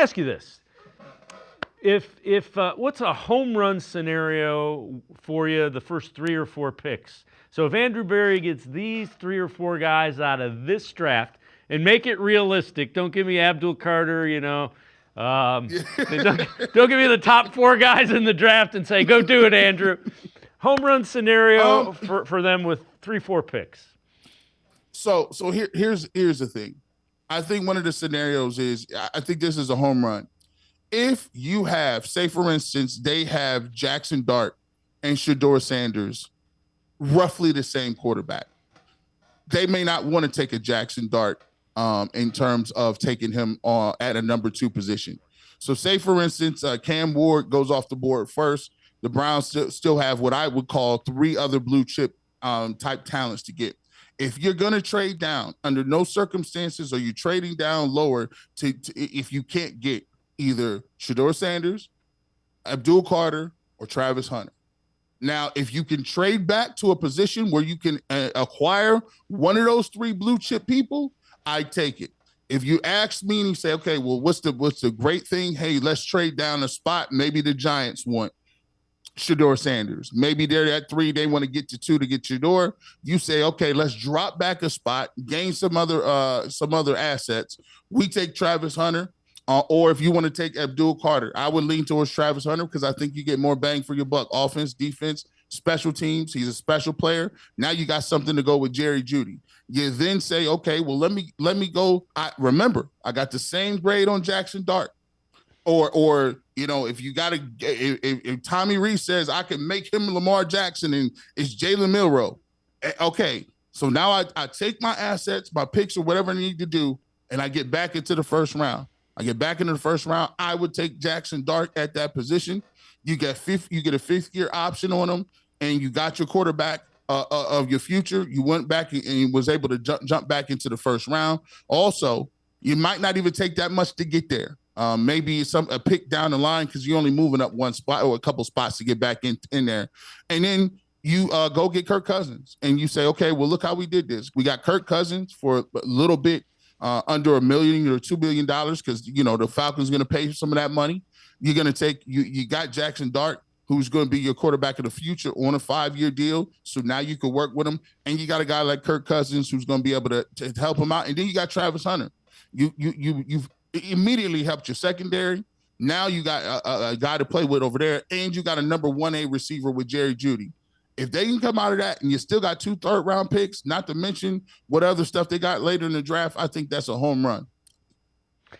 ask you this. If what's a home run scenario for you the first 3 or 4 picks? So if Andrew Berry gets these 3 or 4 guys out of this draft, and make it realistic, don't give me Abdul Carter, don't give me the top 4 guys in the draft and say, go do it, Andrew. Home run scenario for them with 3, 4 picks. So here's the thing. I think one of the scenarios is, I think this is a home run. If you have, say for instance, they have Jackson Dart and Shedeur Sanders, roughly the same quarterback, they may not want to take a Jackson Dart in terms of taking him at a number 2 position. So say for instance, Cam Ward goes off the board first. The Browns still have what I would call 3 other blue chip type talents to get. If you're going to trade down, under no circumstances are you trading down lower to if you can't get either Shedeur Sanders, Abdul Carter, or Travis Hunter. Now, if you can trade back to a position where you can acquire one of those 3 blue chip people, I take it. If you ask me and you say, okay, well, what's the great thing? Hey, let's trade down a spot. Maybe the Giants want Shedeur Sanders. Maybe they're at 3, they want to get to 2 to get Shedeur. You say, okay, let's drop back a spot, gain some other assets. We take Travis Hunter. Or if you want to take Abdul Carter, I would lean towards Travis Hunter because I think you get more bang for your buck. Offense, defense, special teams. He's a special player. Now you got something to go with Jerry Jeudy. You then say, okay, well, let me go. Remember, I got the same grade on Jackson Dart. Or if you got if Tommy Reese says I can make him Lamar Jackson and it's Jalen Milroe, okay. So now I take my assets, my picks, or whatever I need to do, and I get back into the first round. I would take Jackson Dart at that position. You get a 5th-year option on him, and you got your quarterback of your future. You went back and was able to jump back into the first round. Also, you might not even take that much to get there. Maybe a pick down the line because you're only moving up 1 spot or a couple spots to get back in there. And then you go get Kirk Cousins, and you say, okay, well, look how we did this. We got Kirk Cousins for a little bit under $1 million or $2 billion because the Falcons going to pay some of that money. You're going to take you got Jackson Dart, who's going to be your quarterback of the future on a 5-year deal. So now you can work with him, and you got a guy like Kirk Cousins who's going to be able to help him out. And then you got Travis Hunter. You've immediately helped your secondary. Now you got a guy to play with over there, and you got a number 1A receiver with Jerry Jeudy. If they can come out of that and you still got 2 third-round picks, not to mention what other stuff they got later in the draft, I think that's a home run.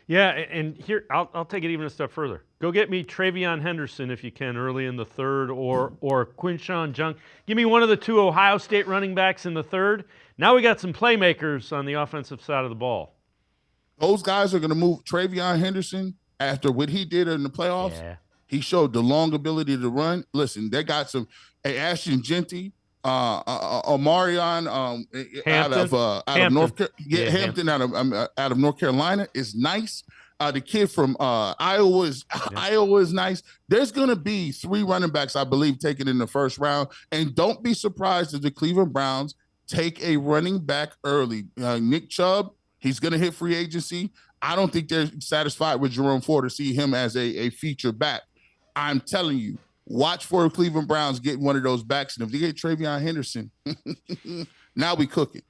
Yeah, and here I'll take it even a step further. Go get me Travion Henderson if you can early in the 3rd, or Quinshawn Junk. Give me one of the 2 Ohio State running backs in the 3rd. Now we got some playmakers on the offensive side of the ball. Those guys are going to move. Travion Henderson, after what he did in the playoffs, he showed the long ability to run. Listen, they got some Ashton Genty, Omarion out of North Carolina is nice. The kid from Iowa is nice. There's going to be 3 running backs, I believe, taken in the first round. And don't be surprised if the Cleveland Browns take a running back early. Nick Chubb, he's going to hit free agency. I don't think they're satisfied with Jerome Ford to see him as a feature back. I'm telling you, watch for Cleveland Browns getting one of those backs. And if they get Travion Henderson, now we cooking.